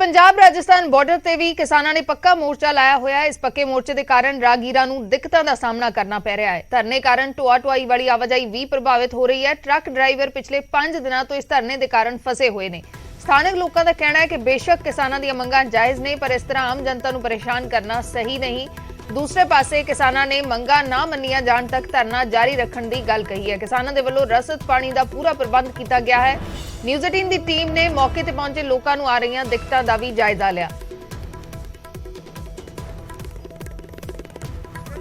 Punjab Rajasthan border ते भी किसानां ने पक्का मोर्चा लाया होया। इस पक्के मोर्चे के कारण राहगीरां नूं दिक्कतां दा सामना करना पै रहा है। धरने कारण ढोआ ढुआई वाली आवाजाही भी प्रभावित हो रही है। ट्रक ड्राइवर पिछले 5 दिनों तो इस धरने के कारण फसे हुए ने। स्थानिक लोगों का कहना है कि बेशक किसानां दी मंगां जायज़ ने, पर इस तरह आम जनता नूं परेशान करना सही नहीं। दूसरे पासे किसानां ने मंगां ना मन्नियां जाण तक धरना जारी रखण दी गल कही है। किसानां दे वल्लों रसद पानी का पूरा प्रबंध किया गया है। न्यूज़ 18 की टीम ने मौके ते पहुंचे लोगों नूं आ रही दिक्कतां दा भी जायजा लिया।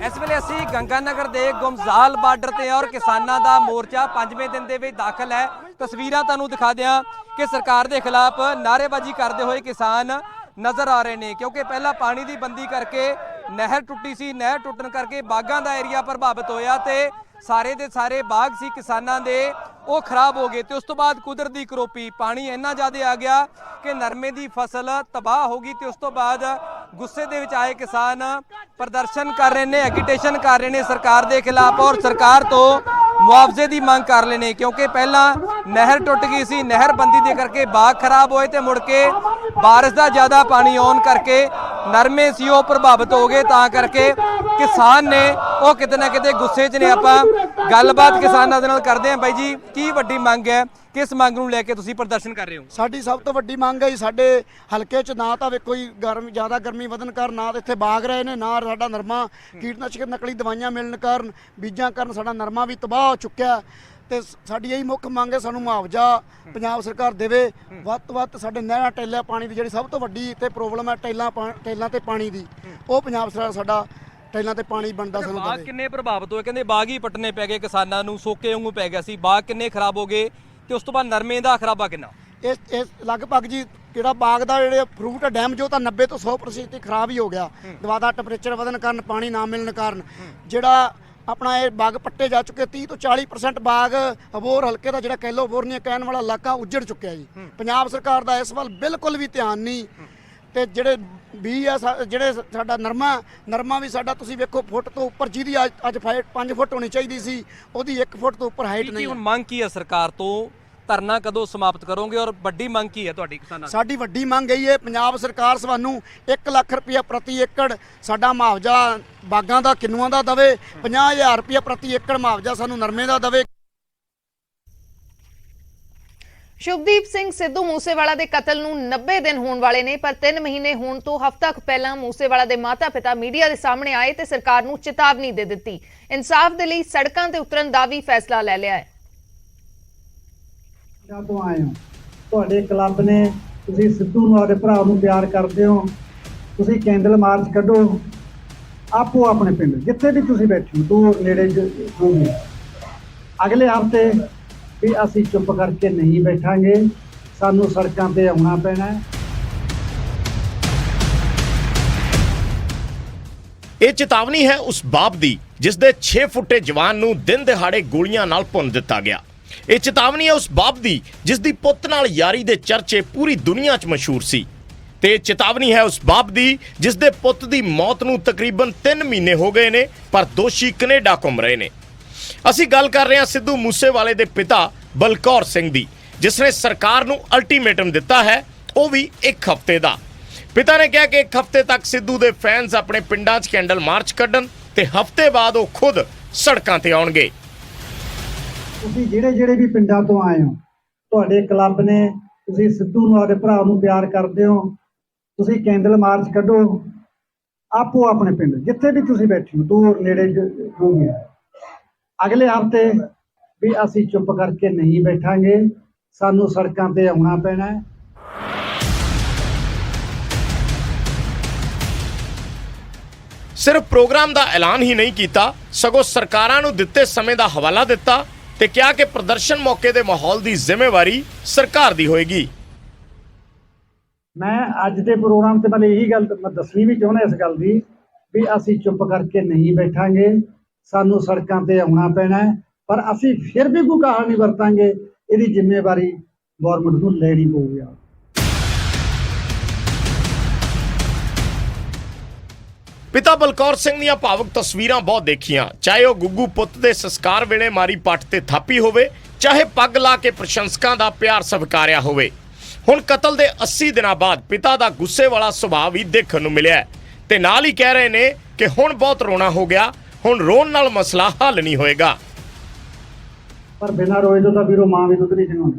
इस वेले असीं गंगानगर दे गुमजाल बार्डर ते और किसानां दा मोर्चा 5वें दिन दे विच दाखल है। तस्वीरां तुहानूं दिखा दियां कि सरकार दे खिलाफ नारेबाजी करते हुए किसान नज़र आ रहे हैं, क्योंकि पहला पानी की बंदी करके नहर टुटी सी। नहर टुटन करके बागां दा एरिया प्रभावित होया ते सारे दे सारे बाग सी किसानां दे वो खराब हो गए। तो उस तो बाद कुदरती करोपी पानी इन्ना ज़्यादा आ गया कि नरमे की फसल तबाह हो गई। तो उस तो बाद गुस्से दे विच आए किसान प्रदर्शन कर रहे हैं, एगिटेशन कर रहे हैं सरकार के खिलाफ और सरकार तो मुआवजे की मांग कर रहे हैं, क्योंकि पहला नहर टुट गई सी। नहर बंदी दे करके बाग खराब होए तो मुड़ के बारिश का ज़्यादा पानी आने करके नरमे सी वो प्रभावित हो गए। तां करके किसान ने वो किते ना किते गुस्से च ने। आपां गलबात किसानां दे नाल करदे हां। बाई जी, की वड्डी मंग है, किस मंग नूं लैके तुसीं प्रदर्शन कर रहे हो? साडी सब तो वड्डी मंग है साडे हलके च ना तां कोई ज़्यादा गर्मी वधन कारण ना इत्थे बाग रहे ने, ना साडा नरमा कीटनाशक नकली दवाइयां मिलण कारण बीजां कारण साडा नरमा भी तबाह हो चुक्या। ते साडी यही मुख मंग है, सानूं मुआवजा पंजाब सरकार देवे वध तो वध। साडे नहरां टैलां पानी दी जिहड़ी सब तो वड्डी इत्थे प्रॉब्लम है टैलां ते पानी दी, वो पंजाब सरकार साडा टैलां ते पानी बनदा सानूं बाग देवे। किन्ने प्रभावित होए? कहंदे बाग ही पट्टने पै गए किसानां नूं, सोके वांगू पै गया सी। बाग किन्ने खराब हो गए ते उस तो बाद नरमे दा खराबा किन्ना? इस लगभग जी ਜਿਹੜਾ ਬਾਗ ਦਾ ਜਿਹੜੇ ਫਰੂਟ ਡੈਮ ਜੋ ਤਾਂ 90 ਤੋਂ 100% ਖਰਾਬ ਹੀ ਹੋ ਗਿਆ। ਦਵਾਦਾ ਟੈਂਪਰੇਚਰ ਵਧਣ ਕਾਰਨ, ਪਾਣੀ ਨਾ ਮਿਲਣ ਕਾਰਨ ਜਿਹੜਾ ਆਪਣਾ ਇਹ ਬਾਗ ਪੱਟੇ ਜਾ ਚੁੱਕੇ। 30 ਤੋਂ 40% ਬਾਗ ਅਬੋਹਰ ਹਲਕੇ ਦਾ ਜਿਹੜਾ ਕੈਲੀਫੋਰਨੀਆ ਕਹਿਣ ਵਾਲਾ ਇਲਾਕਾ ਉੱਜੜ ਚੁੱਕਿਆ ਜੀ। ਪੰਜਾਬ ਸਰਕਾਰ ਦਾ ਇਸ ਵੱਲ ਬਿਲਕੁਲ ਵੀ ਧਿਆਨ ਨਹੀਂ। ਤੇ ਜਿਹੜੇ ਵੀ ਆ ਜਿਹੜੇ ਸਾਡਾ ਨਰਮਾ ਵੀ ਸਾਡਾ ਤੁਸੀਂ ਵੇਖੋ ਫੁੱਟ ਤੋਂ ਉੱਪਰ, ਜਿਹਦੀ ਅੱਜ 5 ਫੁੱਟ ਹੋਣੀ ਚਾਹੀਦੀ ਸੀ, ਉਹਦੀ 1 ਫੁੱਟ ਤੋਂ ਉੱਪਰ ਹਾਈਟ ਨਹੀਂ। ਹੁਣ ਮੰਗ ਕੀ ਹੈ ਸਰਕਾਰ ਤੋਂ? ਧਰਨਾ ਕਦੋਂ ਸਮਾਪਤ ਕਰੋਗੇ ਔਰ ਵੱਡੀ ਮੰਗ ਕੀ ਹੈ ਤੁਹਾਡੀ ਕਿਸਾਨਾਂ? ਸਾਡੀ ਵੱਡੀ ਮੰਗ ਇਹੀ ਹੈ, ਪੰਜਾਬ ਸਰਕਾਰ ਸਾਨੂੰ 1 ਲੱਖ ਰੁਪਇਆ ਪ੍ਰਤੀ ਏਕੜ ਸਾਡਾ ਮੁਆਵਜ਼ਾ ਬਾਗਾਂ ਦਾ ਕਿੰਨੂਆਂ ਦਾ ਦੇਵੇ। 50,000 ਰੁਪਇਆ ਪ੍ਰਤੀ ਏਕੜ ਮੁਆਵਜ਼ਾ ਸਾਨੂੰ ਨਰਮੇ ਦਾ ਦੇਵੇ। शुभदीप सिंह सिद्धू मूसेवाला के कतल नूं 90 दिन होने वाले ने, पर 3 महीने होने तो हफ्ता पहला मूसेवाला के माता पिता मीडिया के सामने आए तो सरकार नूं चेतावनी दे दी। इंसाफ के लिए सड़कों ते उतरन का भी फैसला ले लिया है। ਤੋਂ ਆਏ ਹੋ ਤੁਹਾਡੇ ਕਲੱਬ ਨੇ, ਤੁਸੀਂ ਸਿੱਧੂ ਨੂੰ ਆਪਣੇ ਭਰਾ ਨੂੰ ਪਿਆਰ ਕਰਦੇ ਹੋ, ਤੁਸੀਂ ਕੈਂਡਲ ਮਾਰਚ ਕੱਢੋ ਆਪੋ ਆਪਣੇ ਪਿੰਡ ਜਿੱਥੇ ਵੀ ਤੁਸੀਂ ਬੈਠੇ ਹੋ, ਦੂਰ ਨੇੜੇ ਹੋਵੇ। ਅਗਲੇ ਹਫ਼ਤੇ ਵੀ ਅਸੀਂ ਚੁੱਪ ਕਰਕੇ ਨਹੀਂ ਬੈਠਾਂਗੇ, ਸਾਨੂੰ ਸੜਕਾਂ ਤੇ ਆਉਣਾ ਪੈਣਾ ਹੈ। ਇਹ ਚੇਤਾਵਨੀ ਹੈ ਉਸ ਬਾਪ ਦੀ ਜਿਸ ਦੇ 6 ਫੁੱਟੇ ਜਵਾਨ ਨੂੰ ਦਿਨ ਦਿਹਾੜੇ ਗੋਲੀਆਂ ਨਾਲ ਭੁੰਨ ਦਿੱਤਾ ਗਿਆ। ਇਹ ਚੇਤਾਵਨੀ ਹੈ ਉਸ ਬਾਪ ਦੀ ਜਿਸ ਦੀ ਪੁੱਤ ਨਾਲ ਯਾਰੀ ਦੇ ਚਰਚੇ ਪੂਰੀ ਦੁਨੀਆ 'ਚ ਮਸ਼ਹੂਰ ਸੀ। ਤੇ ਚੇਤਾਵਨੀ ਹੈ ਉਸ ਬਾਪ ਦੀ ਜਿਸ ਦੇ ਪੁੱਤ ਦੀ ਮੌਤ ਨੂੰ ਤਕਰੀਬਨ 3 ਮਹੀਨੇ ਹੋ ਗਏ ਨੇ, ਪਰ ਦੋਸ਼ੀ ਕੈਨੇਡਾ ਘੁੰਮ ਰਹੇ ਨੇ। ਅਸੀਂ ਗੱਲ ਕਰ ਰਹੇ ਹਾਂ ਸਿੱਧੂ ਮੂਸੇਵਾਲੇ ਦੇ ਪਿਤਾ ਬਲਕੌਰ ਸਿੰਘ ਦੀ, ਜਿਸ ਨੇ ਸਰਕਾਰ ਨੂੰ ਅਲਟੀਮੇਟਮ ਦਿੱਤਾ ਹੈ, ਉਹ ਵੀ 1 ਹਫ਼ਤੇ ਦਾ। ਪਿਤਾ ਨੇ ਕਿਹਾ ਕਿ 1 ਹਫ਼ਤੇ ਤੱਕ ਸਿੱਧੂ ਦੇ ਫੈਨਸ ਆਪਣੇ ਪਿੰਡਾਂ 'ਚ ਕੈਂਡਲ ਮਾਰਚ ਕੱਢਣ ਤੇ ਹਫ਼ਤੇ ਬਾਅਦ ਉਹ ਖੁਦ ਸੜਕਾਂ ਤੇ ਆਉਣਗੇ। ਤੁਸੀਂ ਜਿਹੜੇ ਵੀ ਪਿੰਡਾਂ ਤੋਂ ਆਏ ਹੋ ਤੁਹਾਡੇ ਕਲੱਬ ਨੇ, ਤੁਸੀਂ ਸਿੱਧੂ ਨੂੰ ਆਪਣੇ ਭਰਾ ਨੂੰ ਪਿਆਰ ਕਰਦੇ ਹੋ, ਤੁਸੀਂ ਕੈਂਡਲ ਮਾਰਚ ਕੱਢੋ ਆਪੋ ਆਪਣੇ ਪਿੰਡ ਜਿੱਥੇ ਵੀ ਤੁਸੀਂ ਬੈਠੇ ਹੋ, ਦੂਰ ਨੇੜੇ ਹੋਵੇ। ਅਗਲੇ ਹਫ਼ਤੇ ਵੀ ਅਸੀਂ ਚੁੱਪ ਕਰਕੇ ਨਹੀਂ ਬੈਠਾਂਗੇ, ਸਾਨੂੰ ਸੜਕਾਂ ਤੇ ਆਉਣਾ ਪੈਣਾ ਹੈ। ਸਿਰਫ ਪ੍ਰੋਗਰਾਮ ਦਾ ਐਲਾਨ ਹੀ ਨਹੀਂ ਕੀਤਾ, ਸਗੋਂ ਸਰਕਾਰਾਂ ਨੂੰ ਦਿੱਤੇ ਸਮੇਂ ਦਾ ਹਵਾਲਾ ਦਿੱਤਾ ਤੇ ਕਿਹਾ ਕਿ ਪ੍ਰਦਰਸ਼ਨ ਮੌਕੇ ਦੇ ਮਾਹੌਲ ਦੀ ਜ਼ਿੰਮੇਵਾਰੀ ਸਰਕਾਰ ਦੀ ਹੋਏਗੀ। ਮੈਂ ਅੱਜ ਦੇ ਪ੍ਰੋਗਰਾਮ ਤੇ ਮਤਲਬ ਇਹੀ ਗੱਲ ਮੈਂ ਦੱਸਣੀ ਵੀ ਚਾਹੁੰਦਾ ਇਸ ਗੱਲ ਦੀ ਵੀ ਅਸੀਂ ਚੁੱਪ ਕਰਕੇ ਨਹੀਂ ਬੈਠਾਂਗੇ, ਸਾਨੂੰ ਸੜਕਾਂ ਤੇ ਆਉਣਾ ਪੈਣਾ ਹੈ, ਪਰ ਅਸੀਂ ਫਿਰ ਵੀ ਕੋਈ ਕਾਹਲ ਨਹੀਂ ਵਰਤਾਂਗੇ। ਇਹਦੀ ਜ਼ਿੰਮੇਵਾਰੀ ਗੌਰਮੈਂਟ ਨੂੰ ਲੈਣੀ ਪਊਗੀ। ਪਿਤਾ ਬਲਕੌਰ ਸਿੰਘ ਦੀਆਂ ਭਾਵੁਕ ਤਸਵੀਰਾਂ ਬਹੁਤ ਦੇਖੀਆਂ, ਚਾਹੇ ਉਹ ਗੁੱਗੂ ਪੁੱਤ ਦੇ ਸੰਸਕਾਰ ਵੇਲੇ ਮਾਰੀ ਪੱਟ ਤੇ ਥਾਪੀ ਹੋਵੇ, ਚਾਹੇ ਪੱਗ ਲਾ ਕੇ ਪ੍ਰਸ਼ੰਸਕਾਂ ਦਾ ਪਿਆਰ ਸਵੀਕਾਰਿਆ ਹੋਵੇ। ਹੁਣ ਕਤਲ ਦੇ 80 ਦਿਨਾਂ ਬਾਅਦ ਪਿਤਾ ਦਾ ਗੁੱਸੇ ਵਾਲਾ ਸੁਭਾਅ ਵੀ ਦੇਖਣ ਨੂੰ ਮਿਲਿਆ ਤੇ ਨਾਲ ਹੀ ਕਹਿ ਰਹੇ ਨੇ ਕਿ ਹੁਣ ਬਹੁਤ ਰੋਣਾ ਹੋ ਗਿਆ, ਹੁਣ ਰੋਣ ਨਾਲ ਮਸਲਾ ਹੱਲ ਨਹੀਂ ਹੋਏਗਾ। ਪਰ ਬਿਨਾਂ ਰੋਏ ਤੋਂ ਤਾਂ ਵੀਰੋ ਮਾਂ ਵੀ ਦੁੱਧ ਨਹੀਂ ਚੰਗਾਉਂਦੀ।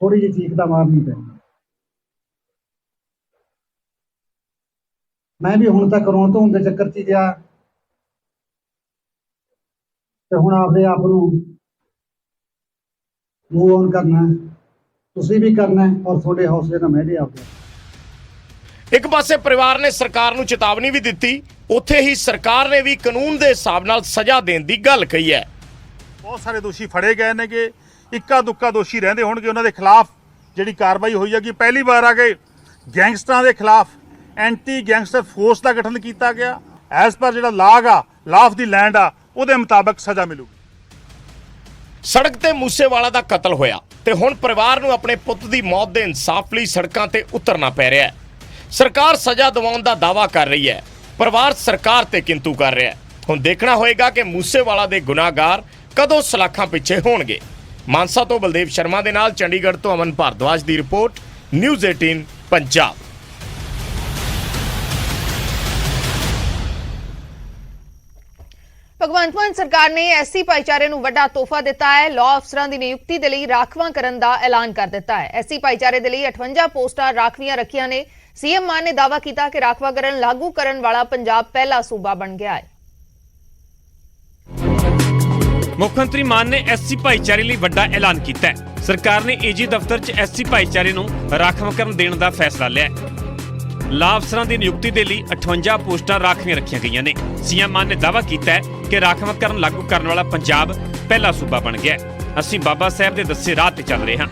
ਥੋੜੀ ਜਿਹੀ ਚੀਕ ਤਾਂ ਮਾਰਨੀ ਪੈਂਦੀ। ਮੈਂ ਵੀ ਹੁਣ ਤੱਕ ਰੋਣ ਧੋਣ ਦੇ ਚੱਕਰ 'ਚ ਹੀ ਗਿਆ ਤੇ ਹੁਣ ਆਪਦੇ ਆਪ ਨੂੰ ਮੂਵ ਔਨ ਕਰਨਾ, ਤੁਸੀਂ ਵੀ ਕਰਨਾ ਔਰ ਤੁਹਾਡੇ ਹੌਸਲੇ ਨਾਲ ਮੈਂ ਵੀ ਆਪਦੇ। ਇੱਕ ਪਾਸੇ ਪਰਿਵਾਰ ਨੇ ਸਰਕਾਰ ਨੂੰ ਚੇਤਾਵਨੀ ਵੀ ਦਿੱਤੀ, ਉੱਥੇ ਹੀ ਸਰਕਾਰ ਨੇ ਵੀ ਕਾਨੂੰਨ ਦੇ ਹਿਸਾਬ ਨਾਲ ਸਜ਼ਾ ਦੇਣ ਦੀ ਗੱਲ ਕਹੀ ਹੈ। ਬਹੁਤ ਸਾਰੇ ਦੋਸ਼ੀ ਫੜੇ ਗਏ ਨੇ ਕਿ ਇੱਕਾ ਦੁੱਕਾ ਦੋਸ਼ੀ ਰਹਿੰਦੇ ਹੋਣਗੇ, ਉਹਨਾਂ ਦੇ ਖਿਲਾਫ ਜਿਹੜੀ ਕਾਰਵਾਈ ਹੋਈ ਹੈ ਕਿ ਪਹਿਲੀ ਵਾਰ ਆ ਕੇ ਗੈਂਗਸਟਰਾਂ ਦੇ ਖਿਲਾਫ ਐਂਟੀ ਗੈਂਗਸਟਰ ਫੋਰਸ ਦਾ ਗਠਨ ਕੀਤਾ ਗਿਆ। ਐਸ ਪਰ ਜਿਹੜਾ ਲਾਗ ਆ, ਲਾ ਆਫ ਦੀ ਲੈਂਡ ਆ, ਉਹਦੇ ਮੁਤਾਬਕ ਸਜ਼ਾ ਮਿਲੂਗੀ। ਸੜਕ ਤੇ ਮੂਸੇਵਾਲਾ ਦਾ ਕਤਲ ਹੋਇਆ ਤੇ ਹੁਣ ਪਰਿਵਾਰ ਨੂੰ ਆਪਣੇ ਪੁੱਤ ਦੀ ਮੌਤ ਦੇ ਇਨਸਾਫ ਲਈ ਸੜਕਾਂ ਤੇ ਉਤਰਨਾ ਪੈ ਰਿਹਾ ਹੈ। ਸਰਕਾਰ ਸਜ਼ਾ ਦਿਵਾਉਣ ਦਾ ਦਾਅਵਾ ਕਰ ਰਹੀ ਹੈ, ਪਰਿਵਾਰ ਸਰਕਾਰ ਤੇ ਕਿੰਤੂ ਕਰ ਰਿਹਾ ਹੈ। ਹੁਣ ਦੇਖਣਾ ਹੋਏਗਾ ਕਿ ਮੂਸੇਵਾਲਾ ਦੇ ਗੁਨਾਹਗਾਰ ਕਦੋਂ ਸਲਾਖਾਂ ਪਿੱਛੇ ਹੋਣਗੇ। ਮਾਨਸਾ ਤੋਂ ਬਲਦੇਵ ਸ਼ਰਮਾ ਦੇ ਨਾਲ ਚੰਡੀਗੜ੍ਹ ਤੋਂ ਅਮਨ ਭਾਰਦਵਾਜ ਦੀ ਰਿਪੋਰਟ, ਨਿਊਜ਼ 18 ਪੰਜਾਬ। ਭਗਵੰਤ ਮਾਨ ਸਰਕਾਰ ਨੇ ਐਸਸੀ ਭਾਈਚਾਰੇ ਨੂੰ ਵੱਡਾ ਤੋਹਫਾ ਦਿੱਤਾ ਹੈ। ਲਾਅ ਅਫਸਰਾਂ ਦੀ ਨਿਯੁਕਤੀ ਦੇ ਲਈ ਰਾਖਵਾਂਕਰਨ ਦਾ ਐਲਾਨ ਕਰ ਦਿੱਤਾ ਹੈ। ਐਸਸੀ ਭਾਈਚਾਰੇ ਦੇ ਲਈ 58 ਪੋਸਟਾਂ ਰਾਖਵੀਆਂ ਰੱਖੀਆਂ ਨੇ। ਸੀਐਮ ਮਾਨ ਨੇ ਦਾਅਵਾ ਕੀਤਾ ਕਿ ਰਾਖਵਾਂਕਰਨ ਲਾਗੂ ਕਰਨ ਵਾਲਾ ਪੰਜਾਬ ਪਹਿਲਾ ਸੂਬਾ ਬਣ ਗਿਆ ਹੈ। ਮੁੱਖ ਮੰਤਰੀ ਮਾਨ ਨੇ ਐਸਸੀ ਭਾਈਚਾਰੇ ਲਈ ਵੱਡਾ ਐਲਾਨ ਕੀਤਾ ਹੈ। ਸਰਕਾਰ ਨੇ ਏਜੀ ਦਫ਼ਤਰ 'ਚ ਐਸਸੀ ਭਾਈਚਾਰੇ ਨੂੰ ਰਾਖਵਾਂਕਰਨ ਦੇਣ ਦਾ ਫੈਸਲਾ ਲਿਆ ਹੈ। ਲਾਅ ਅਫਸਰਾਂ ਦੀ ਨਿਯੁਕਤੀ ਦੇ ਲਈ 58 ਪੋਸਟਾਂ ਰਾਖਵੀਆਂ ਰੱਖੀਆਂ ਗਈਆਂ ਨੇ। ਸੀਐਮ ਮਾਨ ਨੇ ਦਾਅਵਾ ਕੀਤਾ ਹੈ ਕਿ ਰਾਖਵਾਂਕਰਨ ਲਾਗੂ ਕਰਨ ਵਾਲਾ ਪੰਜਾਬ ਪਹਿਲਾ ਸੂਬਾ ਬਣ ਗਿਆ ਹੈ। ਅਸੀਂ ਬਾਬਾ ਸਾਹਿਬ ਦੇ ਦੱਸੇ ਰਾਹ ਤੇ ਚੱਲ ਰਹੇ ਹਾਂ।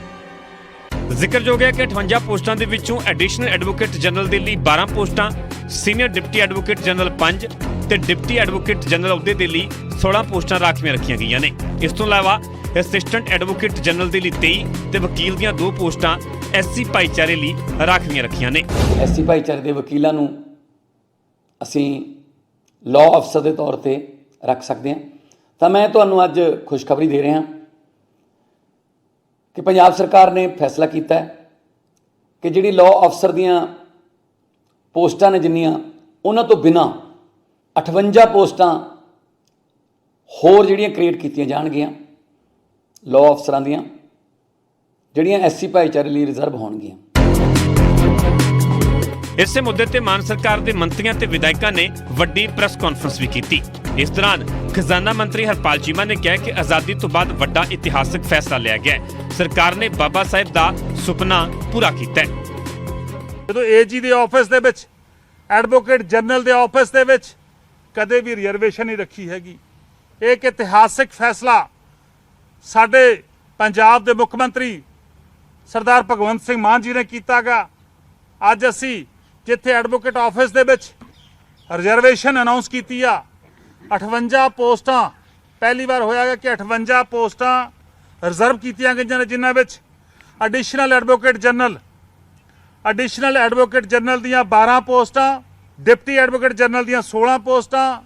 ਜ਼ਿਕਰਯੋਗ ਹੈ ਕਿ 58 ਪੋਸਟਾਂ ਦੇ ਵਿੱਚੋਂ ਐਡੀਸ਼ਨਲ ਐਡਵੋਕੇਟ ਜਨਰਲ ਦੇ ਲਈ 12 ਪੋਸਟਾਂ, ਸੀਨੀਅਰ ਡਿਪਟੀ ਐਡਵੋਕੇਟ ਜਨਰਲ 5 ਤੇ ਡਿਪਟੀ ਐਡਵੋਕੇਟ ਜਨਰਲ ਅਹੁਦੇ ਦੇ ਲਈ 16 ਪੋਸਟਾਂ ਰਾਖਵੀਆਂ ਰੱਖੀਆਂ ਗਈਆਂ ਨੇ। ਇਸ ਤੋਂ ਇਲਾਵਾ ਅਸਿਸਟੈਂਟ ਐਡਵੋਕੇਟ ਜਨਰਲ ਦੇ ਲਈ 23 ਤੇ ਵਕੀਲ ਦੀਆਂ 2 ਪੋਸਟਾਂ ਐਸਸੀ ਭਾਈਚਾਰੇ ਲਈ ਰਾਖਵੀਆਂ ਰੱਖੀਆਂ ਨੇ। ਐਸਸੀ ਭਾਈਚਾਰੇ ਦੇ ਵਕੀਲਾਂ ਨੂੰ ਅਸੀਂ ਲਾਅ ਅਫਸਰ ਦੇ ਤੌਰ ਤੇ ਰੱਖ ਸਕਦੇ ਹਾਂ। ਤਾਂ ਮੈਂ ਤੁਹਾਨੂੰ ਅੱਜ ਖੁਸ਼ਖਬਰੀ ਦੇ ਰਿਹਾ ਕਿ ਪੰਜਾਬ ਸਰਕਾਰ ਨੇ ਫੈਸਲਾ ਕੀਤਾ ਹੈ ਕਿ ਜਿਹੜੀ ਲਾਅ ਅਫਸਰ ਦੀਆਂ ਪੋਸਟਾਂ ਨੇ ਜਿੰਨੀਆਂ, ਉਹਨਾਂ ਤੋਂ ਬਿਨਾਂ 58 ਪੋਸਟਾਂ ਹੋਰ ਜਿਹੜੀਆਂ ਕ੍ਰੀਏਟ ਕੀਤੀਆਂ ਜਾਣਗੀਆਂ ਲਾਅ ਅਫਸਰਾਂ ਦੀਆਂ, ਜਿਹੜੀਆਂ ਐਸਸੀ ਭਾਈਚਾਰੇ ਲਈ ਰਿਜ਼ਰਵ ਹੋਣਗੀਆਂ। ਇਸੇ ਮੁੱਦੇ ਤੇ ਮਾਨ ਸਰਕਾਰ ਦੇ ਮੰਤਰੀਆਂ ਤੇ ਵਿਧਾਇਕਾਂ ਨੇ ਵੱਡੀ ਪ੍ਰੈਸ ਕਾਨਫਰੰਸ ਵੀ ਕੀਤੀ। ਇਸ ਦੌਰਾਨ ਖਜ਼ਾਨਾ ਮੰਤਰੀ ਹਰਪਾਲ ਚੀਮਾ ਨੇ ਕਿਹਾ ਕਿ ਆਜ਼ਾਦੀ ਤੋਂ ਬਾਅਦ ਵੱਡਾ ਇਤਿਹਾਸਕ ਫੈਸਲਾ ਲਿਆ ਗਿਆ ਹੈ। ਸਰਕਾਰ ਨੇ ਬਾਬਾ ਸਾਹਿਬ ਦਾ ਸੁਪਨਾ ਪੂਰਾ ਕੀਤਾ ਹੈ। ਜਦੋਂ ਏਜੀ ਦੇ ਆਫਿਸ ਦੇ ਵਿੱਚ, ਐਡਵੋਕੇਟ ਜਨਰਲ ਦੇ ਆਫਿਸ ਦੇ ਵਿੱਚ ਕਦੇ ਵੀ ਰਿਜ਼ਰਵੇਸ਼ਨ ਨਹੀਂ ਰੱਖੀ ਹੈਗੀ। ਇੱਕ ਇਤਿਹਾਸਕ ਫੈਸਲਾ ਸਾਡੇ ਪੰਜਾਬ ਦੇ ਮੁੱਖ ਮੰਤਰੀ ਸਰਦਾਰ ਭਗਵੰਤ ਸਿੰਘ ਮਾਨ ਜੀ ਨੇ ਕੀਤਾ ਗਾ। ਅੱਜ ਅਸੀਂ ਜਿੱਥੇ ਐਡਵੋਕੇਟ ਆਫਿਸ ਦੇ ਵਿੱਚ ਰਿਜ਼ਰਵੇਸ਼ਨ ਅਨਾਉਂਸ ਕੀਤੀ ਆ, 58 ਪੋਸਟਾਂ, ਪਹਿਲੀ ਵਾਰ ਹੋਇਆ ਹੈ ਕਿ 58 ਪੋਸਟਾਂ ਰਿਜ਼ਰਵ ਕੀਤੀਆਂ ਗਈਆਂ ਨੇ, ਜਿਨ੍ਹਾਂ ਵਿੱਚ ਐਡੀਸ਼ਨਲ ਐਡਵੋਕੇਟ ਜਨਰਲ ਦੀਆਂ 12 ਪੋਸਟਾਂ, ਡਿਪਟੀ ਐਡਵੋਕੇਟ ਜਨਰਲ ਦੀਆਂ 16 ਪੋਸਟਾਂ,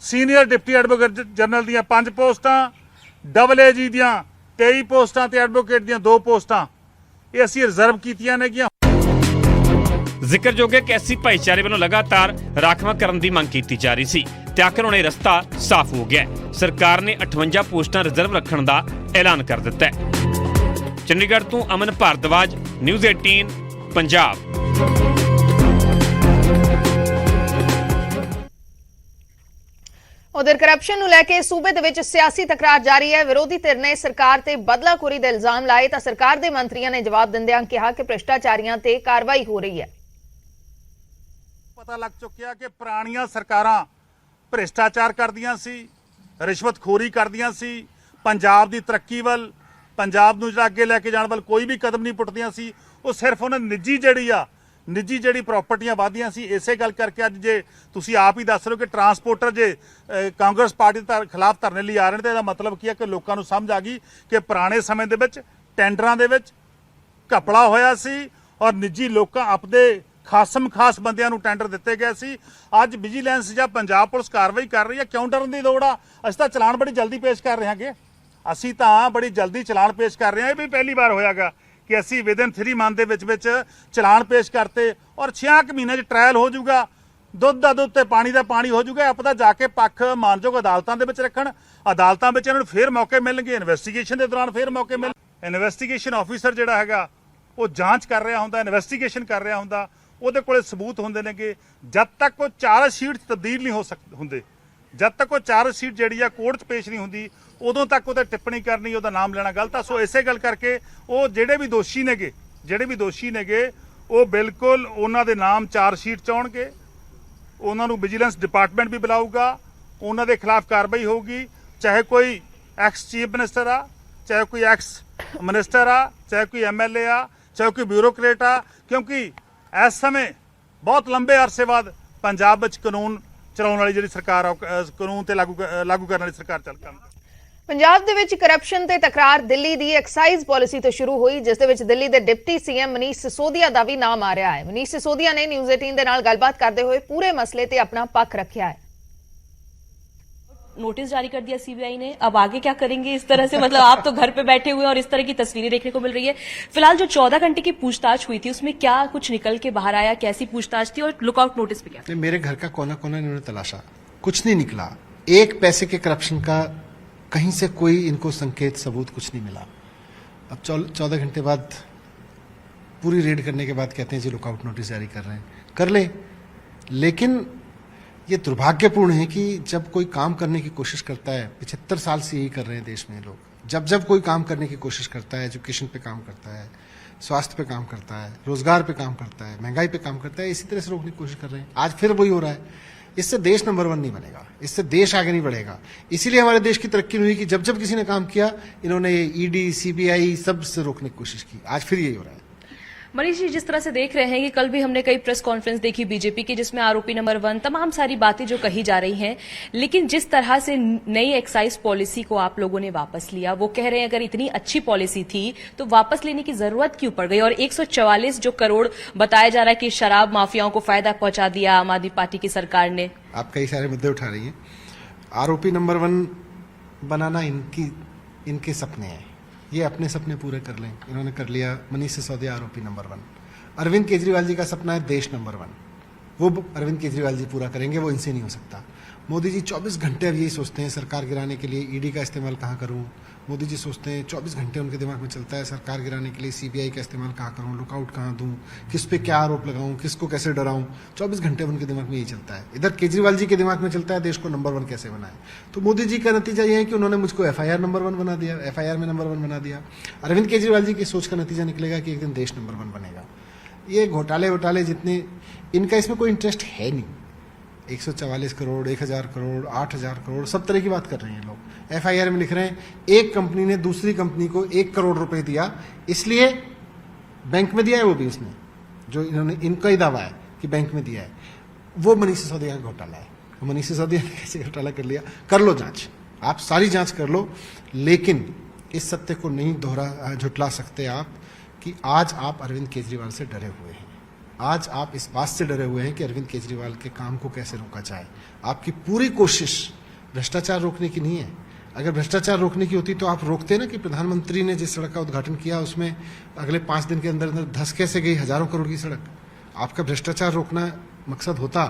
ਸੀਨੀਅਰ ਡਿਪਟੀ ਐਡਵੋਕੇਟ ਜਨਰਲ ਦੀਆਂ 5 ਪੋਸਟਾਂ, ਡਬਲ ਏਜੀ ਦੀਆਂ 23 ਪੋਸਟਾਂ ਤੇ ਐਡਵੋਕੇਟ ਦੀਆਂ 2 ਪੋਸਟਾਂ ਇਹ ਅਸੀਂ ਰਿਜ਼ਰਵ ਕੀਤੀਆਂ ਨੇਗੀਆਂ। ਜ਼ਿਕਰਯੋਗ ਹੈ ਕਿ ਐਸਸੀ ਭਾਈਚਾਰੇ ਵੱਲੋਂ ਲਗਾਤਾਰ ਰਾਖਵਾਂਕਰਨ ਦੀ ਮੰਗ ਕੀਤੀ ਜਾ ਰਹੀ ਸੀ ਤੇ ਆਖਰ ਹੁਣ ਇਹ ਰਸਤਾ ਸਾਫ਼ ਹੋ ਗਿਆ ਹੈ। ਸਰਕਾਰ ਨੇ 58 ਪੋਸਟਾਂ ਰਿਜ਼ਰਵ ਰੱਖਣ ਦਾ ਐਲਾਨ ਕਰ ਦਿੱਤਾ ਹੈ। ਚੰਡੀਗੜ੍ਹ ਤੋਂ ਅਮਨ ਭਾਰਦਵਾਜ, ਨਿਊਜ਼ 18 ਪੰਜਾਬ। ਉਧਰ ਕਰਪਸ਼ਨ ਨੂੰ ਲੈ ਕੇ ਸੂਬੇ ਦੇ ਵਿੱਚ ਸਿਆਸੀ ਤਕਰਾਰ ਜਾਰੀ ਹੈ। ਵਿਰੋਧੀ ਧਿਰ ਨੇ ਸਰਕਾਰ ਤੇ ਬਦਲਾਖੋਰੀ ਦੇ ਇਲਜ਼ਾਮ ਲਾਏ ਤਾਂ ਸਰਕਾਰ ਦੇ ਮੰਤਰੀਆਂ ਨੇ ਜਵਾਬ ਦਿੰਦਿਆਂ ਕਿਹਾ ਕਿ ਭ੍ਰਿਸ਼ਟਾਚਾਰੀਆਂ ਤੇ ਕਾਰਵਾਈ ਹੋ ਰਹੀ ਹੈ। ਪਤਾ ਲੱਗ ਚੁੱਕਿਆ ਕਿ ਪੁਰਾਣੀਆਂ ਸਰਕਾਰਾਂ ਭ੍ਰਿਸ਼ਟਾਚਾਰ ਕਰਦੀਆਂ ਸੀ, ਰਿਸ਼ਵਤਖੋਰੀ ਕਰਦੀਆਂ ਸੀ, ਪੰਜਾਬ ਦੀ ਤਰੱਕੀ ਵੱਲ, ਪੰਜਾਬ ਨੂੰ ਅੱਗੇ ਲੈ ਕੇ ਜਾਣ ਵੱਲ ਕੋਈ ਵੀ ਕਦਮ ਨਹੀਂ ਪੁੱਟਦੀਆਂ ਸੀ। ਉਹ ਸਿਰਫ ਉਹਨਾਂ ਨਿੱਜੀ ਜਿਹੜੀ ਪ੍ਰਾਪਰਟੀਆਂ ਵਾਧੀਆਂ ਸੀ। ਇਸੇ ਗੱਲ ਕਰਕੇ ਅੱਜ ਜੇ ਤੁਸੀਂ ਆਪ ਹੀ ਦੱਸ ਰਹੇ ਹੋ ਕਿ ਟਰਾਂਸਪੋਰਟਰ ਜੇ ਕਾਂਗਰਸ ਪਾਰਟੀ ਦੇ ਖਿਲਾਫ ਧਰਨੇ ਲਈ ਆ ਰਹੇ ਨੇ ਤਾਂ ਇਹਦਾ ਮਤਲਬ ਕੀ ਹੈ ਕਿ ਲੋਕਾਂ ਨੂੰ ਸਮਝ ਆ ਗਈ ਕਿ ਪੁਰਾਣੇ ਸਮੇਂ ਦੇ ਵਿੱਚ ਟੈਂਡਰਾਂ ਦੇ ਵਿੱਚ ਘਪਲਾ ਹੋਇਆ ਸੀ ਔਰ ਨਿੱਜੀ ਲੋਕਾਂ ਆਪਦੇ ਖਾਸ ਬੰਦਿਆਂ ਨੂੰ ਟੈਂਡਰ ਦਿੱਤੇ ਗਏ ਸੀ। ਅੱਜ ਵਿਜੀਲੈਂਸ ਜਾਂ ਪੰਜਾਬ ਪੁਲਿਸ ਕਾਰਵਾਈ ਕਰ ਰਹੀ ਹੈ। ਕਿਉਂ ਡਰਨ ਦੀ ਲੋੜ ਆ? ਅਸੀਂ ਤਾਂ ਚਲਾਨ ਬੜੀ ਜਲਦੀ ਪੇਸ਼ ਕਰ ਰਹੇ ਹਾਂਗੇ। ਇਹ ਵੀ ਪਹਿਲੀ ਵਾਰ ਹੋਇਆਗਾ ਕਿ ਅਸੀਂ ਵਿਦਨ 3 ਮੰਥ ਦੇ ਵਿੱਚ ਚਲਾਨ ਪੇਸ਼ ਕਰਤੇ ਔਰ 6 ਮਹੀਨੇ 'ਚ ਟ੍ਰਾਇਲ ਹੋ ਜਾਊਗਾ, ਦੁੱਧ ਦਾ ਦੁੱਧ ਤੇ ਪਾਣੀ ਦਾ ਪਾਣੀ ਹੋ ਜਾਊਗਾ। ਆਪਦਾ ਜਾ ਕੇ ਪੱਖ ਮਾਨਯੋਗ ਅਦਾਲਤਾਂ ਦੇ ਵਿੱਚ ਰੱਖਣ, ਅਦਾਲਤਾਂ ਵਿੱਚ ਇਹਨਾਂ ਨੂੰ ਫੇਰ ਮੌਕੇ ਮਿਲਣਗੇ, ਇਨਵੈਸਟੀਗੇਸ਼ਨ ਦੇ ਦੌਰਾਨ ਫੇਰ ਮੌਕੇ ਮਿਲ। ਇਨਵੈਸਟੀਗੇਸ਼ਨ ਆਫੀਸਰ ਜਿਹੜਾ ਹੈਗਾ ਉਹ ਜਾਂਚ ਕਰ ਰਿਹਾ ਹੁੰਦਾ, ਇਨਵੈਸਟੀਗੇਸ਼ਨ ਕਰ ਰਿਹਾ ਹੁੰਦਾ, ਉਹਦੇ ਕੋਲੇ ਸਬੂਤ ਹੁੰਦੇ ਨੇਗੇ। ਜਦ ਤੱਕ ਉਹ ਚਾਰਜ ਸ਼ੀਟ ਤਬਦੀਲ ਨਹੀਂ ਹੋ ਹੁੰਦੇ, ਜਦ ਤੱਕ ਉਹ ਚਾਰਜ ਸ਼ੀਟ ਜਿਹੜੀ ਆ ਕੋਰਟ 'ਚ ਪੇਸ਼ ਨਹੀਂ ਹੁੰਦੀ, ਉਦੋਂ ਤੱਕ ਉਹਤੇ ਟਿੱਪਣੀ ਕਰਨੀ, ਉਹਦਾ ਨਾਮ ਲੈਣਾ ਗਲਤ ਆ। ਸੋ ਇਸੇ ਗੱਲ ਕਰਕੇ ਉਹ ਜਿਹੜੇ ਵੀ ਦੋਸ਼ੀ ਨੇਗੇ ਉਹ ਬਿਲਕੁਲ ਉਹਨਾਂ ਦੇ ਨਾਮ ਚਾਰਜ ਸ਼ੀਟ 'ਚ ਆਉਣਗੇ, ਉਹਨਾਂ ਨੂੰ ਵਿਜੀਲੈਂਸ ਡਿਪਾਰਟਮੈਂਟ ਵੀ ਬੁਲਾਊਗਾ, ਉਹਨਾਂ ਦੇ ਖਿਲਾਫ ਕਾਰਵਾਈ ਹੋਊਗੀ, ਚਾਹੇ ਕੋਈ ਐਕਸ ਚੀਫ ਮਿਨਿਸਟਰ ਆ, ਚਾਹੇ ਕੋਈ ਐਕਸ ਮਿਨਿਸਟਰ ਆ, ਚਾਹੇ ਕੋਈ ਐਮਐਲਏ ਆ, ਚਾਹੇ ਕੋਈ ਬਿਊਰੋਕਰੇਟ ਆ, ਕਿਉਂਕਿ ਇਸ ਸਮੇਂ ਬਹੁਤ ਲੰਬੇ ਅਰਸੇ ਬਾਅਦ ਪੰਜਾਬ ਵਿੱਚ ਕਾਨੂੰਨ ਚਲਾਉਣ ਵਾਲੀ ਜਿਹੜੀ ਸਰਕਾਰ ਆ, ਕਾਨੂੰਨ ਤੇ ਲਾਗੂ ਕਰਨ ਵਾਲੀ ਸਰਕਾਰ ਚੱਲ ਪਈ। ਪੰਜਾਬ ਦੇ ਵਿੱਚ ਕਰਪਸ਼ਨ ਤੇ ਤਕਰਾਰ ਦਿੱਲੀ ਦੀ ਐਕਸਾਈਜ਼ ਪਾਲਿਸੀ ਤੋਂ ਸ਼ੁਰੂ ਹੋਈ, ਜਿਸ ਦੇ ਵਿੱਚ ਦਿੱਲੀ ਦੇ ਡਿਪਟੀ ਸੀਐਮ ਮਨੀਸ਼ ਸਿਸੋਦੀਆ ਦਾ ਵੀ ਨਾਮ ਆ ਰਿਹਾ ਹੈ। ਮਨੀਸ਼ ਸਿਸੋਦੀਆ ਨੇ ਨਿਊਜ਼ 18 ਦੇ ਨਾਲ ਗੱਲਬਾਤ ਕਰਦੇ ਹੋਏ ਪੂਰੇ ਮਸਲੇ ਤੇ ਆਪਣਾ ਪੱਖ ਰੱਖਿਆ ਹੈ। नोटिस जारी कर दिया सीबीआई ने, अब आगे क्या करेंगे इस तरह से? मतलब आप तो घर पे बैठे हुए हैं और इस तरह की तस्वीरें देखने को मिल रही है। फिलहाल जो 14 घंटे की पूछताछ हुई थी उसमें क्या कुछ निकल के बाहर आया, कैसी पूछताछ थी और लुकआउट नोटिस पे क्या? मेरे घर का कोना कोना इन्होंने तलाशा, कुछ नहीं निकला। एक पैसे के करप्शन का कहीं से कोई इनको संकेत सबूत कुछ नहीं मिला। अब 14 घंटे बाद पूरी रेड करने के बाद कहते हैं जी लुकआउट नोटिस जारी कर रहे हैं। कर ले, लेकिन ये दुर्भाग्यपूर्ण है कि जब कोई काम करने की कोशिश करता है, 75 साल से यही कर रहे हैं देश में लोग, जब कोई काम करने की कोशिश करता है, एजुकेशन पे काम करता है, स्वास्थ्य पे काम करता है, रोजगार पे काम करता है, महंगाई पे काम करता है, इसी तरह से रोकने की कोशिश कर रहे हैं। आज फिर वही हो रहा है। इससे देश नंबर 1 नहीं बनेगा, इससे देश आगे नहीं बढ़ेगा। इसीलिए हमारे देश की तरक्की नहीं हुई कि जब किसी ने काम किया इन्होंने ईडी सीबीआई सब से रोकने की कोशिश की। आज फिर यही हो रहा है। मनीष जी, जिस तरह से देख रहे हैं कि कल भी हमने कई प्रेस कॉन्फ्रेंस देखी बीजेपी की, जिसमें आरोपी नंबर 1 तमाम सारी बातें जो कही जा रही हैं, लेकिन जिस तरह से नई एक्साइज पॉलिसी को आप लोगों ने वापस लिया, वो कह रहे हैं अगर इतनी अच्छी पॉलिसी थी तो वापस लेने की जरूरत क्यों पड़ गई? और 144 जो करोड़ बताया जा रहा है कि शराब माफियाओं को फायदा पहुंचा दिया आम आदमी पार्टी की सरकार ने। आप कई सारे मुद्दे उठा रही हैं। आरोपी नंबर 1 बनाना इनके सपने हैं, ये अपने सपने पूरे कर लें। इन्होंने कर लिया। मनीष सिसोदिया आरोपी नंबर 1। अरविंद केजरीवाल जी का सपना है देश नंबर 1, वो अरविंद केजरीवाल जी पूरा करेंगे, वो इनसे नहीं हो सकता। मोदी जी 24 घंटे अब यही सोचते हैं सरकार गिराने के लिए ईडी का इस्तेमाल कहाँ करूँ। मोदी जी सोचते हैं 24 घंटे उनके दिमाग में चलता है सरकार गिराने के लिए सीबीआई का इस्तेमाल कहाँ करूँ, लुकआउट कहाँ दूँ, किस पे क्या आरोप लगाऊँ, किसको कैसे डराऊँ। 24 घंटे उनके दिमाग में यही चलता है। इधर केजरीवाल जी के दिमाग में चलता है देश को नंबर 1 कैसे बनाए। तो मोदी जी का नतीजा ये है कि उन्होंने मुझको एफआईआर नंबर 1 बना दिया, एफआईआर में नंबर 1 बना दिया। अरविंद केजरीवाल जी की सोच का नतीजा निकलेगा कि एक दिन देश नंबर 1 बनेगा। ये घोटाले जितने, इनका इसमें कोई इंटरेस्ट है नहीं। 144 करोड़, 1000 करोड़, 8000 करोड़, सब तरह की बात कर रहे हैं लोग। एफआईआर में लिख रहे हैं एक कंपनी ने दूसरी कंपनी को 1 करोड़ रुपए दिया, इसलिए बैंक में दिया है, वो भी उसने, जो इन्होंने, इनका ही दावा है कि बैंक में दिया है। वो मनीष सिसोदिया का घोटाला है। मनीष सिसोदिया ने कैसे घोटाला कर लिया, कर लो जांच, आप सारी जांच कर लो, लेकिन इस सत्य को नहीं झुटला सकते आप कि आज आप अरविंद केजरीवाल से डरे हुए हैं। आज आप इस बात से डरे हुए हैं कि अरविंद केजरीवाल के काम को कैसे रोका जाए। आपकी पूरी कोशिश भ्रष्टाचार रोकने की नहीं है। अगर भ्रष्टाचार रोकने की होती तो आप रोकते ना कि प्रधानमंत्री ने जिस सड़क का उद्घाटन किया उसमें अगले 5 दिन के अंदर अंदर धस कैसे गई हजारों करोड़ की सड़क। आपका भ्रष्टाचार रोकना मकसद होता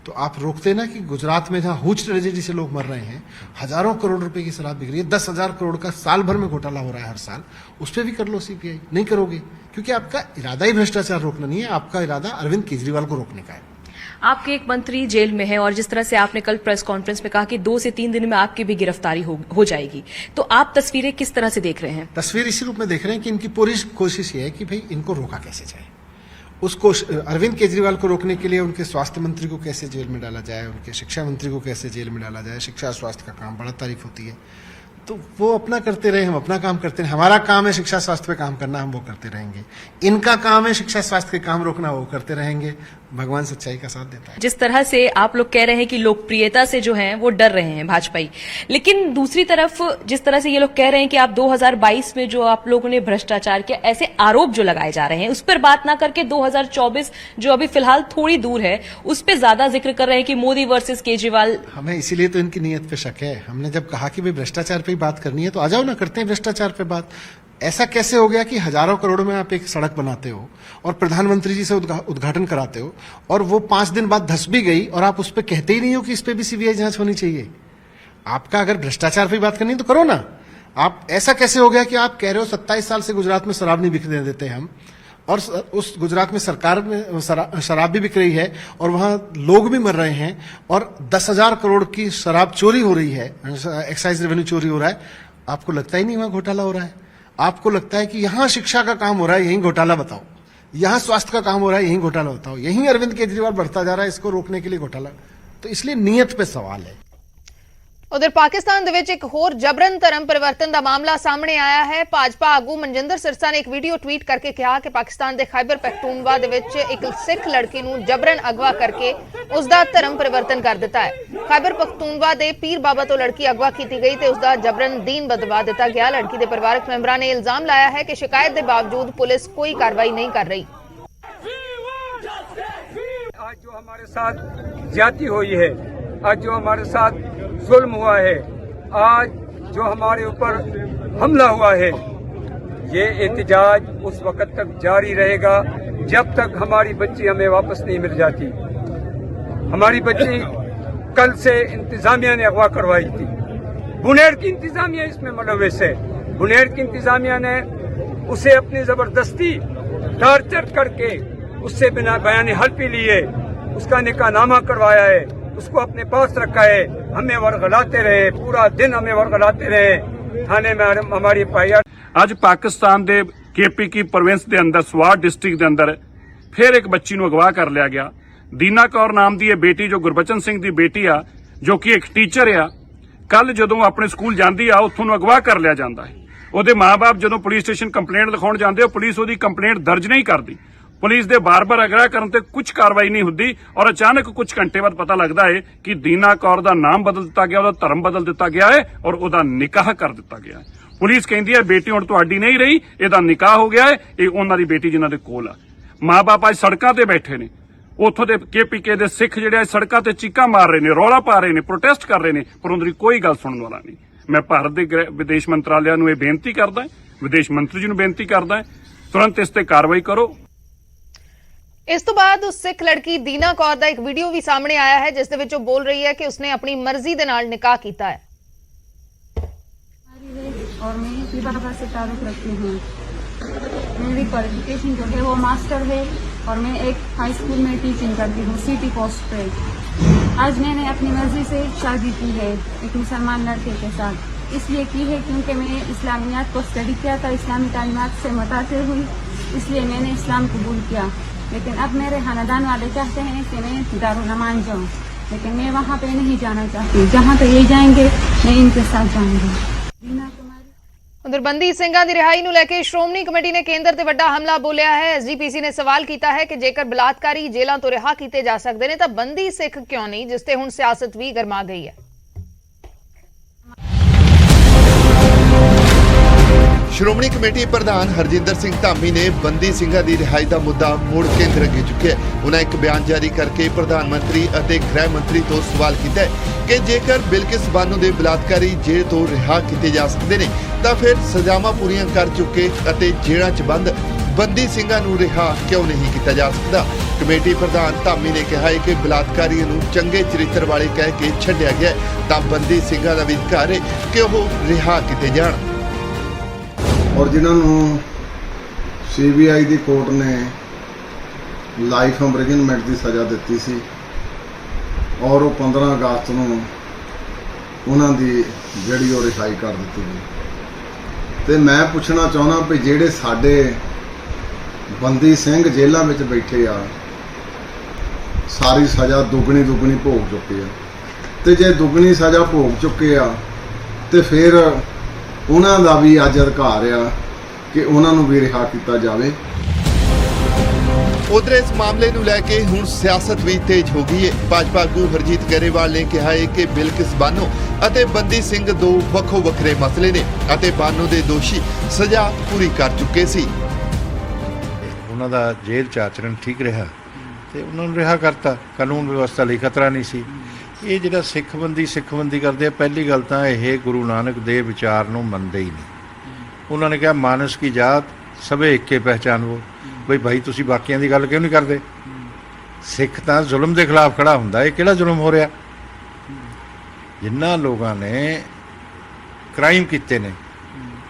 तो आप रोकते ना कि गुजरात में जहां हुज ट्रेजेडी से लोग मर रहे हैं, हजारों करोड़ रुपए की शराब बिक रही है, 10,000 करोड़ का साल भर में घोटाला हो रहा है हर साल, उस पर भी कर लो सीबीआई। नहीं करोगे क्योंकि आपका इरादा ही भ्रष्टाचार रोकना नहीं है, आपका इरादा अरविंद केजरीवाल को रोकने का है। आपके एक मंत्री जेल में है और जिस तरह से आपने कल प्रेस कॉन्फ्रेंस में कहा कि 2 से 3 दिन में आपकी भी गिरफ्तारी हो जाएगी, तो आप तस्वीरें किस तरह से देख रहे हैं? तस्वीर इसी रूप में देख रहे हैं कि इनकी पूरी कोशिश ये है कि भाई इनको रोका कैसे जाए। उसको अरविंद केजरीवाल को रोकने के लिए उनके स्वास्थ्य मंत्री को कैसे जेल में डाला जाए, उनके शिक्षा मंत्री को कैसे जेल में डाला जाए। शिक्षा स्वास्थ्य का काम बड़ा तारीफ होती है, तो वो अपना करते रहे, हम अपना काम करते रहे। हमारा काम है शिक्षा स्वास्थ्य पे काम करना, हम वो करते रहेंगे। इनका काम है शिक्षा स्वास्थ्य के काम रोकना, वो करते रहेंगे। भगवान सच्चाई का साथ देता है। जिस तरह से आप लोग कह रहे हैं कि लोकप्रियता से जो हैं वो डर रहे हैं भाजपाई, लेकिन दूसरी तरफ जिस तरह से ये लोग कह रहे हैं कि आप 2022 में जो आप लोगों ने भ्रष्टाचार किया, ऐसे आरोप जो लगाए जा रहे हैं उस पर बात ना करके 2024 जो अभी फिलहाल थोड़ी दूर है उस पर ज्यादा जिक्र कर रहे हैं कि मोदी वर्सेस केजरीवाल। हमें इसीलिए तो इनकी नीयत पे शक है। हमने जब कहा कि भाई भ्रष्टाचार पे ही बात करनी है तो आ जाओ ना, करते हैं भ्रष्टाचार पे बात। ऐसा कैसे हो गया कि हजारों करोड़ में आप एक सड़क बनाते हो और प्रधानमंत्री जी से उद्घाटन कराते हो और वो 5 दिन बाद धस भी गई और आप उस पर कहते ही नहीं हो कि इस पर भी सीबीआई जांच होनी चाहिए? आपका अगर भ्रष्टाचार पर बात करनी तो करो ना। आप ऐसा कैसे हो गया कि आप कह रहे हो 27 साल से गुजरात में शराब नहीं बिकने देते हम, और उस गुजरात में सरकार में शराब भी बिक रही है और वहां लोग भी मर रहे हैं और 10,000 करोड़ की शराब चोरी हो रही है, एक्साइज रेवेन्यू चोरी हो रहा है। आपको लगता ही नहीं वहां घोटाला हो रहा है? आपको लगता है कि यहां शिक्षा का काम हो रहा है, यहीं घोटाला बताओ, यहां स्वास्थ्य का काम हो रहा है, यहीं घोटाला बताओ, यहीं अरविंद केजरीवाल बढ़ता जा रहा है, इसको रोकने के लिए घोटाला। तो इसलिए नीयत पे सवाल है। उधर पाकिस्तान ਦੇ ਵਿੱਚ ਇੱਕ ਹੋਰ ਜਬਰਨ ਧਰਮ ਪਰਿਵਰਤਨ ਦਾ ਮਾਮਲਾ ਸਾਹਮਣੇ ਆਇਆ ਹੈ। ਭਾਜਪਾ ਆਗੂ ਮਨਜਿੰਦਰ ਸਿਰਸਾ ਨੇ ਇੱਕ ਵੀਡੀਓ ਟਵੀਟ ਕਰਕੇ ਕਿਹਾ ਕਿ ਪਾਕਿਸਤਾਨ ਦੇ ਖੈਬਰ ਪਖਤੂਨਵਾ ਦੇ ਵਿੱਚ ਇੱਕ ਸਿੱਖ ਲੜਕੀ ਨੂੰ ਜਬਰਨ ਅਗਵਾ ਕਰਕੇ ਉਸ ਦਾ ਧਰਮ ਪਰਿਵਰਤਨ ਕਰ ਦਿੱਤਾ ਹੈ। ਖੈਬਰ ਪਖਤੂਨਵਾ ਦੇ ਪੀਰ ਬਾਬਾ ਤੋਂ ਲੜਕੀ ਅਗਵਾ ਕੀਤੀ ਗਈ ਤੇ ਉਸ ਦਾ ਜਬਰਨ ਦੀਨ ਬਦਲਵਾ ਦਿੱਤਾ ਗਿਆ। ਲੜਕੀ ਦੇ ਪਰਿਵਾਰਕ ਮੈਂਬਰਾਂ ਨੇ ਇਲਜ਼ਾਮ ਲਾਇਆ ਹੈ ਕਿ ਸ਼ਿਕਾਇਤ ਦੇ ਬਾਵਜੂਦ ਪੁਲਿਸ ਕੋਈ ਕਾਰਵਾਈ ਨਹੀਂ ਕਰ ਰਹੀ। आज जो हमारे साथ ज्यादती हुई है, आज जो हमारे साथ जुल्म हुआ है, आज जो हमारे ऊपर हमला हुआ है, ये एहतजाज उस वक्त तक जारी रहेगा जब तक हमारी बच्ची हमें वापस नहीं मिल जाती। हमारी बच्ची कल से इंतजामिया ने अगवा करवाई थी। बुनेर की इंतजामिया इसमें मुलविस है। बुनेर की इंतजामिया ने उसे अपनी जबरदस्ती टार्चर करके उससे बिना बयान हल पी लिए, उसका निकाहनामा करवाया है, उसको अपने पास रखा है, हमें वर्गलाते रहे, पूरा दिन हमें वर्गलाते रहे। थाने में हमारी पाया ਅੱਜ ਪਾਕਿਸਤਾਨ ਦੇ KPK ਪ੍ਰੋਵਿੰਸ ਦੇ ਅੰਦਰ ਸਵਾਰ ਡਿਸਟ੍ਰਿਕਟ ਦੇ ਅੰਦਰ ਫਿਰ ਇੱਕ ਬੱਚੀ ਨੂੰ ਅਗਵਾ ਕਰ ਲਿਆ ਗਿਆ। ਦੀਨਾ ਕੌਰ ਨਾਮ ਦੀ ਇਹ ਬੇਟੀ ਜੋ ਗੁਰਬਚਨ ਸਿੰਘ ਦੀ ਬੇਟੀ ਆ, ਜੋ ਕਿ ਇੱਕ ਟੀਚਰ ਆ, ਕੱਲ ਜਦੋਂ ਆਪਣੇ ਸਕੂਲ ਜਾਂਦੀ ਆ ਉੱਥੋਂ ਨੂੰ ਅਗਵਾ ਕਰ ਲਿਆ ਜਾਂਦਾ ਹੈ। ਉਹਦੇ ਮਾਪੇ ਜਦੋਂ ਪੁਲਿਸ ਸਟੇਸ਼ਨ ਕੰਪਲੇਂਟ ਲਿਖਾਉਣ ਜਾਂਦੇ ਹੋ, ਪੁਲਿਸ ਉਹਦੀ ਕੰਪਲੇਂਟ ਦਰਜ ਨਹੀਂ ਕਰਦੀ। ਪੁਲਿਸ ਦੇ ਬਾਰ-ਬਾਰ ਅਗਵਾ ਕਰਨ ਤੇ ਕੁਝ ਕਾਰਵਾਈ ਨਹੀਂ ਹੁੰਦੀ ਔਰ ਅਚਾਨਕ ਕੁਝ ਘੰਟੇ ਬਾਅਦ ਪਤਾ ਲੱਗਦਾ ਹੈ ਕਿ ਦੀਨਾ ਕੌਰ ਦਾ ਨਾਮ ਬਦਲ ਦਿੱਤਾ ਗਿਆ, ਉਹਦਾ ਧਰਮ ਬਦਲ ਦਿੱਤਾ ਗਿਆ ਹੈ ਔਰ ਉਹਦਾ ਨਿਕਾਹ ਕਰ ਦਿੱਤਾ ਗਿਆ ਹੈ। ਪੁਲਿਸ ਕਹਿੰਦੀ ਹੈ ਬੇਟੀ ਹੁਣ ਤੁਹਾਡੀ ਨਹੀਂ ਰਹੀ, ਇਹਦਾ ਨਿਕਾਹ ਹੋ ਗਿਆ ਹੈ, ਇਹ ਉਹਨਾਂ ਦੀ ਬੇਟੀ ਜਿਨ੍ਹਾਂ ਦੇ ਕੋਲ ਆ। ਮਾਂ-ਬਾਪ ਅੱਜ ਸੜਕਾਂ ਤੇ ਬੈਠੇ ਨੇ। ਉੱਥੋਂ ਦੇ KPK ਦੇ ਸਿੱਖ ਜਿਹੜੇ ਸੜਕਾਂ ਤੇ ਚੀਕਾਂ ਮਾਰ ਰਹੇ ਨੇ, ਰੌਲਾ ਪਾ ਰਹੇ ਨੇ, ਪ੍ਰੋਟੈਸਟ ਕਰ ਰਹੇ ਨੇ, ਪਰ ਉਹਨਾਂ ਦੀ ਕੋਈ ਗੱਲ ਸੁਣਨ ਵਾਲਾ ਨਹੀਂ। ਮੈਂ ਭਾਰਤ ਦੇ ਵਿਦੇਸ਼ ਮੰਤਰਾਲਿਆਂ ਨੂੰ ਇਹ ਬੇਨਤੀ ਕਰਦਾ, ਵਿਦੇਸ਼ ਮੰਤਰੀ ਜੀ ਨੂੰ ਬੇਨਤੀ ਕਰਦਾ, ਤੁਰੰਤ ਇਸ ਤੇ ਕਾਰਵਾਈ ਕਰੋ। ਇਸ ਤੋਂ ਬਾਅਦ ਉਸ ਸਿੱਖ ਲੜਕੀ ਦੀਨਾ ਕੌਰ ਦਾ ਇੱਕ ਵੀਡੀਓ ਵੀ ਸਾਹਮਣੇ ਆਇਆ ਹੈ ਜਿਸ ਦੇ ਵਿੱਚ ਉਹ ਬੋਲ ਰਹੀ ਹੈ ਕਿ ਉਸਨੇ ਆਪਣੀ ਮਰਜ਼ੀ ਦੇ ਨਾਲ ਨਿਕਾਹ ਕੀਤਾ ਹੈ। और मैं बाबा से ताल्लुक़ रखती हूँ। मेरी क्वालिफिकेशन जो है वो मास्टर है और मैं एक हाई स्कूल में टीचिंग करती हूँ सिटी पोस्ट पे। आज मैंने अपनी मर्जी से शादी की है एक मुसलमान लड़के के साथ, इसलिए की है क्योंकि मैंने इस्लामियात को स्टडी किया था, इस्लामी तालीमात से मुतासिर हुई, इसलिए मैंने इस्लाम कबूल किया। लेकिन अब मेरे खानदान वाले चाहते हैं कि मैं दारुल मान जाऊँ, लेकिन मैं वहाँ पे नहीं जाना चाहती। जहाँ पे ये जाएंगे मैं इनके साथ जाऊँगी। उधर बंदी ਸਿੰਘਾਂ ਦੀ ਰਿਹਾਈ ਨੂੰ ਲੈ ਕੇ ਸ਼੍ਰੋਮਣੀ ਕਮੇਟੀ ਨੇ ਕੇਂਦਰ ਤੇ ਵੱਡਾ ਹਮਲਾ ਬੋਲਿਆ ਹੈ। SGPC ਨੇ ਸਵਾਲ ਕੀਤਾ ਹੈ ਕਿ ਜੇਕਰ ਬਲਾਤਕਾਰੀ ਜੇਲ੍ਹਾਂ ਤੋਂ ਰਿਹਾ ਕੀਤੇ ਜਾ ਸਕਦੇ ਨੇ ਤਾਂ ਬੰਦੀ ਸਿੱਖ ਕਿਉਂ ਨਹੀਂ, ਜਿਸ ਤੇ ਹੁਣ ਸਿਆਸਤ ਵੀ ਗਰਮਾ ਗਈ ਹੈ। ਸ਼੍ਰੋਮਣੀ ਕਮੇਟੀ ਪ੍ਰਧਾਨ ਹਰਜਿੰਦਰ ਸਿੰਘ ਧਾਮੀ ਨੇ ਬੰਦੀ ਸਿੰਘਾਂ ਦੀ ਰਿਹਾਈ ਦਾ ਮੁੱਦਾ ਮੁੜ ਕੇਂਦਰ ਅੱਗੇ ਚੁੱਕਿਆ। ਉਹਨਾਂ ਇੱਕ ਬਿਆਨ ਜਾਰੀ ਕਰਕੇ ਪ੍ਰਧਾਨ ਮੰਤਰੀ ਅਤੇ ਗ੍ਰਹਿ ਮੰਤਰੀ ਤੋਂ ਸਵਾਲ ਕੀਤਾ ਹੈ ਕਿ ਜੇਕਰ ਬਿਲਕਿਸ ਬਾਨੋ ਦੇ ਬਲਾਤਕਾਰੀ ਜੇਲ੍ਹ ਤੋਂ ਰਿਹਾ ਕੀਤੇ ਜਾ ਸਕਦੇ ਨੇ ਤਾਂ ਫਿਰ ਸਜ਼ਾਵਾਂ ਪੂਰੀਆਂ ਕਰ ਚੁੱਕੇ ਅਤੇ ਜੇਲ੍ਹਾਂ 'ਚ ਬੰਦ ਬੰਦੀ ਸਿੰਘਾਂ ਨੂੰ ਰਿਹਾ ਕਿਉਂ ਨਹੀਂ ਕੀਤਾ ਜਾ ਸਕਦਾ। ਕਮੇਟੀ ਪ੍ਰਧਾਨ ਧਾਮੀ ਨੇ ਕਿਹਾ ਹੈ ਕਿ ਬਲਾਤਕਾਰੀਆਂ ਨੂੰ ਚੰਗੇ ਚਰਿੱਤਰ ਵਾਲੇ ਕਹਿ ਕੇ ਛੱਡਿਆ ਗਿਆ ਤਾਂ ਬੰਦੀ ਸਿੰਘਾਂ ਦਾ ਵੀ ਅਧਿਕਾਰ ਹੈ ਕਿ ਉਹ ਰਿਹਾ ਕੀਤੇ ਜਾਣ। ਔਰ ਜਿਨ੍ਹਾਂ ਨੂੰ CBI ਦੀ ਕੋਰਟ ਨੇ ਲਾਈਫ ਇੰਪ੍ਰਿਜ਼ਨਮੈਂਟ ਦੀ ਸਜ਼ਾ ਦਿੱਤੀ ਸੀ ਔਰ ਉਹ 15 ਅਗਸਤ ਨੂੰ ਉਹਨਾਂ ਦੀ ਜਿਹੜੀ ਉਹ ਰਿਹਾਈ ਕਰ ਦਿੱਤੀ ਗਈ। ਤੇ ਮੈਂ ਪੁੱਛਣਾ ਚਾਹੁੰਦਾ ਵੀ ਜਿਹੜੇ ਸਾਡੇ ਬੰਦੀ ਸਿੰਘ ਜੇਲ੍ਹਾਂ ਵਿੱਚ ਬੈਠੇ ਆ ਸਾਰੀ ਸਜ਼ਾ ਦੁੱਗਣੀ ਭੋਗ ਚੁੱਕੇ ਆ, ਤੇ ਜੇ ਦੁੱਗਣੀ ਸਜ਼ਾ ਭੋਗ ਚੁੱਕੇ ਆ ਤੇ ਫਿਰ ਉਹਨਾਂ ਦਾ ਵੀ ਅੱਜ ਅਧਿਕਾਰ ਆ ਕਿ ਉਹਨਾਂ ਨੂੰ ਵੀ ਰਿਹਾ ਕੀਤਾ ਜਾਵੇ। ਉਧਰ ਇਸ ਮਾਮਲੇ ਨੂੰ ਲੈ ਕੇ ਹੁਣ ਸਿਆਸਤ ਵੀ ਤੇਜ਼ ਹੋ ਗਈ ਹੈ। ਭਾਜਪਾ ਆਗੂ ਹਰਜੀਤ ਗਰੇਵਾਲ ਨੇ ਕਿਹਾ ਹੈ ਕਿ ਬਿਲਕਿਸ ਬਾਨੋ ਅਤੇ ਬੰਦੀ ਸਿੰਘ ਦੋ ਵੱਖੋ ਵੱਖਰੇ ਮਸਲੇ ਨੇ ਅਤੇ ਬਾਨੋ ਦੇ ਦੋਸ਼ੀ ਸਜ਼ਾ ਪੂਰੀ ਕਰ ਚੁੱਕੇ ਸੀ। ਉਹਨਾਂ ਦਾ ਜੇਲ੍ਹ 'ਚ ਆਚਰਣ ਠੀਕ ਰਿਹਾ ਤੇ ਉਹਨਾਂ ਨੂੰ ਰਿਹਾ ਕਰਤਾ, ਕਾਨੂੰਨ ਵਿਵਸਥਾ ਲਈ ਖਤਰਾ ਨਹੀਂ ਸੀ। ਇਹ ਜਿਹੜਾ ਸਿੱਖਬੰਦੀ ਕਰਦੇ ਆ, ਪਹਿਲੀ ਗੱਲ ਤਾਂ ਇਹ ਗੁਰੂ ਨਾਨਕ ਦੇ ਵਿਚਾਰ ਨੂੰ ਮੰਨਦੇ ਹੀ ਨਹੀਂ। ਉਹਨਾਂ ਨੇ ਕਿਹਾ ਮਾਨਸ ਕੀ ਜਾਤ ਸਭੇ ਇੱਕੇ ਪਹਿਚਾਨ वो ਬਈ ਭਾਈ ਤੁਸੀਂ ਬਾਕੀਆਂ ਦੀ ਗੱਲ ਕਿਉਂ ਨਹੀਂ ਕਰਦੇ? ਸਿੱਖ ਤਾਂ ਜ਼ੁਲਮ ਦੇ ਖਿਲਾਫ ਖੜਾ ਹੁੰਦਾ। ਇਹ ਕਿਹੜਾ ਜ਼ੁਲਮ ਹੋ ਰਿਹਾ? ਜਿਨ੍ਹਾਂ ਲੋਕਾਂ ਨੇ ਕ੍ਰਾਈਮ ਕੀਤੇ ਨੇ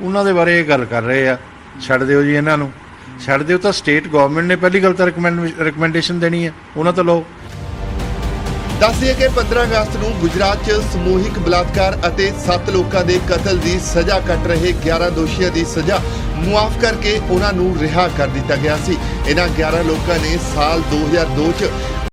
ਉਹਨਾਂ ਦੇ ਬਾਰੇ ਇਹ ਗੱਲ ਕਰ ਰਹੇ ਆ। ਛੱਡ ਦਿਓ ਜੀ ਇਹਨਾਂ ਨੂੰ, ਛੱਡ ਦਿਓ। ਤਾਂ ਸਟੇਟ ਗਵਰਨਮੈਂਟ ਨੇ ਪਹਿਲੀ ਗੱਲ ਤਾਂ ਰਿਕਮੈਂਡੇਸ਼ਨ ਦੇਣੀ ਹੈ, ਉਹਨਾਂ ਤੋਂ ਲਓ। ਦੱਸ ਦਈਏ ਕਿ 15 ਅਗਸਤ ਨੂੰ ਗੁਜਰਾਤ 'ਚ ਸਮੂਹਿਕ ਬਲਾਤਕਾਰ ਅਤੇ 7 ਲੋਕਾਂ ਦੇ ਕਤਲ ਦੀ ਸਜ਼ਾ ਕੱਟ ਰਹੇ 11 ਦੋਸ਼ੀਆਂ ਦੀ ਸਜ਼ਾ ਮੁਆਫ ਕਰਕੇ ਉਹਨਾਂ ਨੂੰ ਰਿਹਾ ਕਰ ਦਿੱਤਾ ਗਿਆ ਸੀ। ਇਹਨਾਂ 11 ਲੋਕਾਂ ਨੇ ਸਾਲ 2002 'ਚ